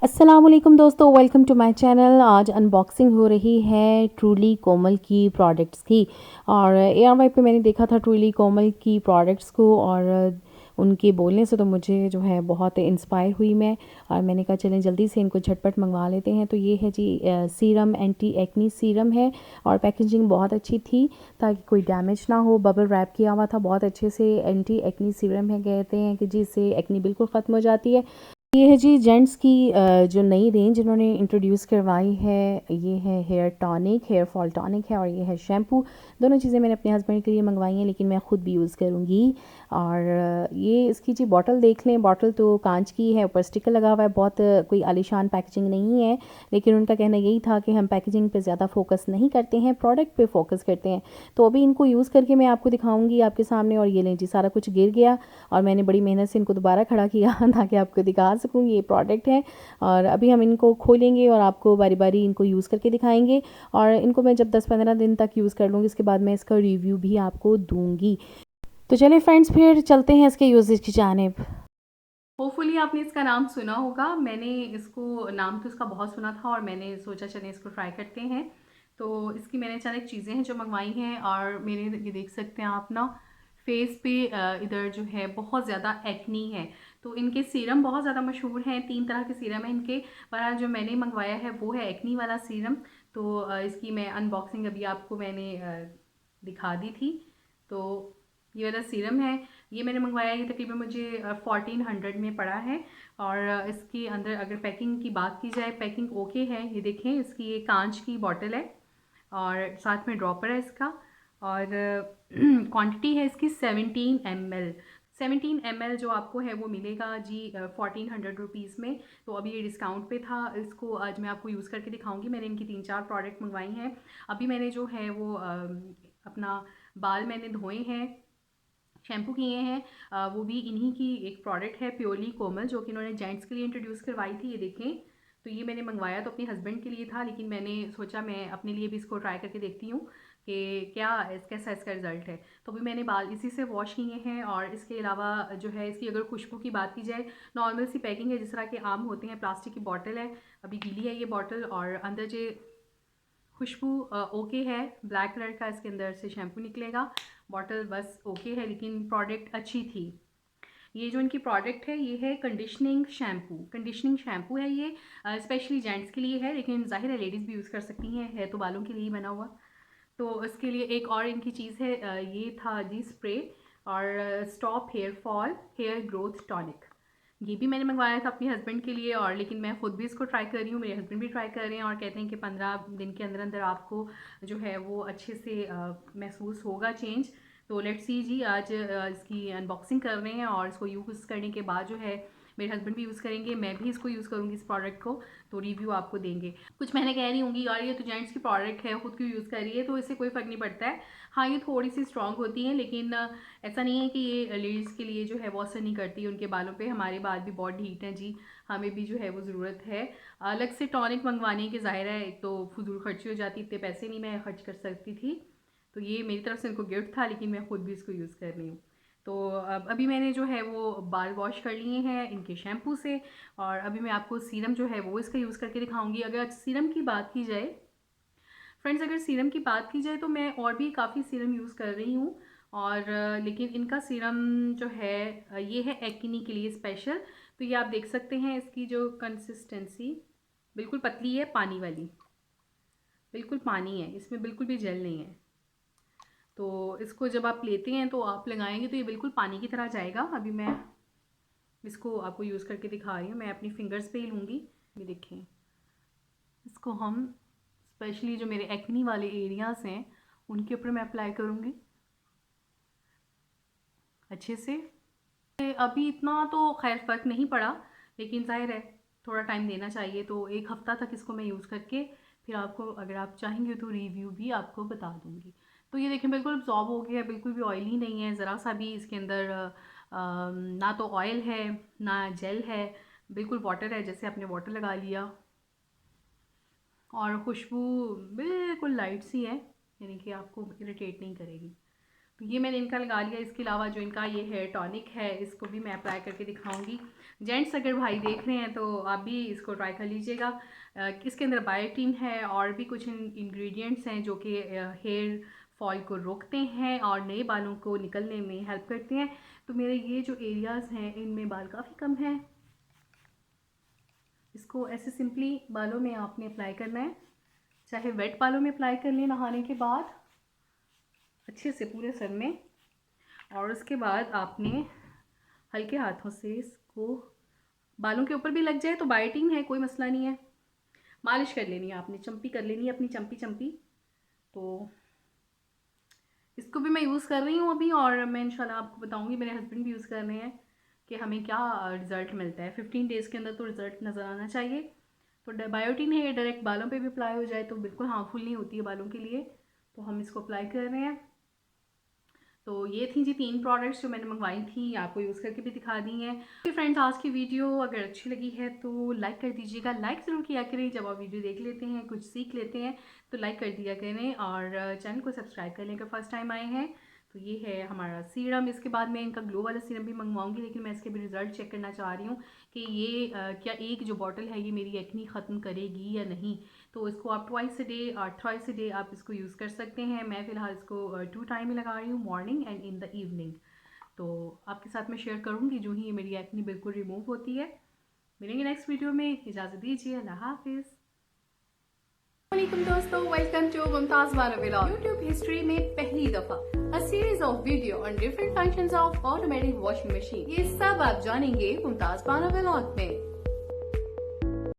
अस्सलाम वालेकुम दोस्तों, वेलकम टू माय चैनल। आज अनबॉक्सिंग हो रही है ट्रूली कोमल की प्रोडक्ट्स की। और ARY पे मैंने देखा था ट्रूली कोमल की प्रोडक्ट्स को, और उनके बोलने से तो मुझे जो है बहुत इंस्पायर हुई मैं। और मैंने कहा चलें जल्दी से इनको झटपट मंगवा लेते हैं। तो ये है जी सीरम, एंटी एक्नी सीरम है। और पैकेजिंग बहुत अच्छी थी ताकि कोई डैमेज ना हो। बबल रैप किया हुआ था बहुत अच्छे से। एंटी एक्नी सीरम है, कहते हैं कि जी इससे एक्नी बिल्कुल ख़त्म हो जाती है। ये है जी जेंट्स की जो नई रेंज इन्होंने इंट्रोड्यूस करवाई है। ये है hair tonic, hair fall tonic है, और ये है शैम्पू। दोनों चीज़ें मैंने अपने हस्बैंड के लिए मंगवाई हैं, लेकिन मैं ख़ुद भी यूज़ करूँगी। और ये इसकी जी बॉटल देख लें। बॉटल तो कांच की है, ऊपर स्टिकर लगा हुआ है। बहुत कोई आलीशान पैकेजिंग नहीं है, लेकिन उनका कहना यही था कि हम पैकेजिंग पे ज़्यादा फोकस नहीं करते हैं, प्रोडक्ट पे फोकस करते हैं। तो अभी इनको यूज़ करके मैं आपको दिखाऊँगी आपके सामने। और ये लें जी, सारा कुछ गिर गया और मैंने बड़ी मेहनत से इनको दोबारा खड़ा किया ताकि आपको दिखा सकूँ ये प्रोडक्ट है। और अभी हम इनको खोलेंगे और आपको बारी बारी इनको यूज़ करके दिखाएंगे। और इनको मैं जब 10-15 दिन तक यूज़ कर लूँगी, इसके बाद मैं इसका रिव्यू भी आपको दूँगी। तो चलिए फ्रेंड्स, फिर चलते हैं इसके यूजेज की जानिब। होपफुली आपने इसका नाम सुना होगा। मैंने इसको नाम तो इसका बहुत सुना था और मैंने सोचा चले इसको ट्राई करते हैं। तो इसकी मैंने अचानक चीज़ें हैं जो मंगवाई हैं, और मेरे ये देख सकते हैं आप ना, फेस पे इधर जो है बहुत ज़्यादा एक्नी है। तो इनके सीरम बहुत ज़्यादा मशहूर हैं, 3 तरह के सीरम हैं इनके। पर जो मैंने मंगवाया है वो है एक्नी वाला सीरम। तो इसकी मैं अनबॉक्सिंग अभी आपको मैंने दिखा दी थी। तो ये वाला सीरम है, ये मैंने मंगवाया। ये तकरीबन मुझे 1400 में पड़ा है। और इसके अंदर अगर पैकिंग की बात की जाए, पैकिंग ओके है। ये देखें, इसकी ये कांच की बॉटल है और साथ में ड्रॉपर है इसका। और क्वांटिटी है इसकी 17 ml। 17 ml जो आपको है वो मिलेगा जी 1400 रुपीज़ में। तो अभी ये डिस्काउंट पे था। इसको आज मैं आपको यूज़ करके दिखाऊंगी। मैंने इनकी 3-4 प्रोडक्ट मंगवाई हैं। अभी मैंने जो है वो अपना बाल मैंने धोए हैं, शैम्पू किए हैं। वो भी इन्हीं की एक प्रोडक्ट है, प्योरली कोमल, जो कि इन्होंने जेंट्स के लिए इंट्रोड्यूस करवाई थी। ये देखें, तो ये मैंने मंगवाया तो अपने हस्बैंड के लिए था, लेकिन मैंने सोचा मैं अपने लिए भी इसको ट्राई करके देखती हूँ कि कैसा इसका रिज़ल्ट है। तो अभी मैंने बाल इसी से वॉश किए हैं। और इसके अलावा जो है, इसकी अगर खुशबू की बात की जाए, नॉर्मल सी पैकिंग है जिस तरह के आम होते हैं। प्लास्टिक की बॉटल है, अभी गीली है ये बॉटल। और अंदर जो खुशबू ओके है, ब्लैक कलर का इसके अंदर से शैम्पू निकलेगा। बॉटल बस ओके है, लेकिन प्रोडक्ट अच्छी थी। ये जो इनकी प्रोडक्ट है ये है कंडीशनिंग शैम्पू है। ये स्पेशली जेंट्स के लिए है, लेकिन जाहिर है लेडीज़ भी यूज़ कर सकती हैं, है तो बालों के लिए ही बना हुआ। तो इसके लिए एक और इनकी चीज़ है, ये था जी स्प्रे, और stop hair fall hair growth tonic. ये भी मैंने मंगवाया था अपने हस्बैंड के लिए, और लेकिन मैं खुद भी इसको ट्राई कर रही हूँ, मेरे हस्बैंड भी ट्राई कर रहे हैं, और कहते हैं कि 15 दिन के अंदर अंदर आपको जो है वो अच्छे से महसूस होगा चेंज। तो लेट्स सी जी, आज इसकी अनबॉक्सिंग कर रहे हैं, और इसको यूज़ करने के बाद जो है मेरे हस्बैंड भी यूज़ करेंगे, मैं भी इसको यूज़ करूँगी इस प्रोडक्ट को। तो रिव्यू आपको देंगे। कुछ मैंने कह रही होंगी यार ये तो जेंट्स की प्रोडक्ट है, खुद क्यों यूज़ कर रही है, तो इससे कोई फ़र्क नहीं पड़ता है। हाँ, ये थोड़ी सी स्ट्रॉन्ग होती हैं, लेकिन ऐसा नहीं है कि ये लेडीज़ के लिए जो है वो असर नहीं करती उनके बालों पे। हमारे बाल भी बहुत हीट हैं जी, हमें भी जो है वो ज़रूरत है अलग से टॉनिक मंगवाने की। ज़ाहिर है एक तो फजूल खर्ची हो जाती, इतने पैसे नहीं मैं खर्च कर सकती थी। तो ये मेरी तरफ से इनको गिफ्ट था, लेकिन मैं खुद भी इसको यूज़ कर रही हूँ। तो अब अभी मैंने जो है वो बाल वॉश कर लिए हैं इनके शैम्पू से। और अभी मैं आपको सीरम जो है वो इसका यूज़ करके दिखाऊंगी। अगर सीरम की बात की जाए फ्रेंड्स, अगर सीरम की बात की जाए तो मैं और भी काफ़ी सीरम यूज़ कर रही हूँ। और लेकिन इनका सीरम जो है ये है एक्नी के लिए स्पेशल। तो ये आप देख सकते हैं, इसकी जो कंसिस्टेंसी बिल्कुल पतली है, पानी वाली, बिल्कुल पानी है, इसमें बिल्कुल भी जेल नहीं है। तो इसको जब आप लेते हैं तो आप लगाएंगे तो ये बिल्कुल पानी की तरह जाएगा। अभी मैं इसको आपको यूज़ करके दिखा रही हूँ, मैं अपनी फिंगर्स पे ही लूँगी। ये देखें, इसको हम स्पेशली जो मेरे एक्नी वाले एरियाज़ हैं उनके ऊपर मैं अप्लाई करूँगी अच्छे से। अभी इतना तो खैर फ़र्क नहीं पड़ा, लेकिन ज़ाहिर है थोड़ा टाइम देना चाहिए। तो 1 हफ़्ता तक इसको मैं यूज़ करके फिर आपको, अगर आप चाहेंगे तो रिव्यू भी आपको बता दूँगी। तो ये देखें, बिल्कुल अब्ज़ॉर्ब हो गया है, बिल्कुल भी ऑयली नहीं है ज़रा सा भी। इसके अंदर ना तो ऑयल है ना जेल है, बिल्कुल वाटर है, जैसे आपने वाटर लगा लिया। और खुशबू बिल्कुल लाइट सी है, यानी कि आपको इरिटेट नहीं करेगी। ये मैंने इनका लगा लिया। इसके अलावा जो इनका ये हेयर टॉनिक है इसको भी मैं अप्लाई करके दिखाऊंगी। जेंट्स अगर भाई देख रहे हैं तो आप भी इसको ट्राई कर लीजिएगा। इसके अंदर बायोटीन है और भी कुछ इंग्रेडिएंट्स हैं जो कि हेयर फॉल को रोकते हैं और नए बालों को निकलने में हेल्प करते हैं। तो मेरे ये जो एरियाज़ हैं इनमें बाल काफ़ी कम हैं। इसको ऐसे सिंपली बालों में आपने अप्लाई करना है, चाहे वेट बालों में अप्लाई कर लें नहाने के बाद अच्छे से पूरे सर में, और उसके बाद आपने हल्के हाथों से इसको बालों के ऊपर भी लग जाए तो बायोटीन है, कोई मसला नहीं है। मालिश कर लेनी है आपने, चंपी कर लेनी है अपनी, चंपी। तो इसको भी मैं यूज़ कर रही हूँ अभी, और मैं इंशाल्लाह आपको बताऊँगी। मेरे हस्बैंड भी यूज़ कर रहे हैं कि हमें क्या रिज़ल्ट मिलता है। 15 डेज़ के अंदर तो रिज़ल्ट नज़र आना चाहिए। तो बायोटीन है, ये डायरेक्ट बालों पे भी अप्लाई हो जाए तो बिल्कुल हार्मफुल नहीं होती है बालों के लिए। तो हम इसको अप्लाई कर रहे हैं। तो ये थी जी 3 प्रोडक्ट्स जो मैंने मंगवाई थी, आपको यूज़ करके भी दिखा दी हैं। तो फ्रेंड्स, आज की वीडियो अगर अच्छी लगी है तो लाइक कर दीजिएगा। लाइक ज़रूर किया करें, जब आप वीडियो देख लेते हैं कुछ सीख लेते हैं तो लाइक कर दिया करें, और चैनल को सब्सक्राइब कर लें अगर फर्स्ट टाइम आए हैं। तो ये है हमारा सीरम। इसके बाद मैं इनका ग्लो वाला सीरम भी मंगवाऊंगी, लेकिन मैं इसके भी रिज़ल्ट चेक करना चाह रही हूँ कि ये क्या एक जो बॉटल है ये मेरी एक्नी ख़त्म करेगी या नहीं। तो इसको आप ट्वाइस अ डे और थ्राइस अ डे आप इसको यूज़ कर सकते हैं। मैं फ़िलहाल इसको 2 टाइम ही लगा रही हूँ, morning and in the evening. तो आपके साथ मैं शेयर करूँगी जो ही ये मेरी एक्नी बिल्कुल रिमूव होती है। मिलेंगे नेक्स्ट वीडियो में, इजाज़त दीजिए, अल्लाह हाफिज़। वालेकुम दोस्तों, welcome to Mumtaz Bano vlog. YouTube history में पहली दफा a series of video on different functions of automatic washing machine, ये सब आप जानेंगे मुमताज़ बानो व्लॉग में।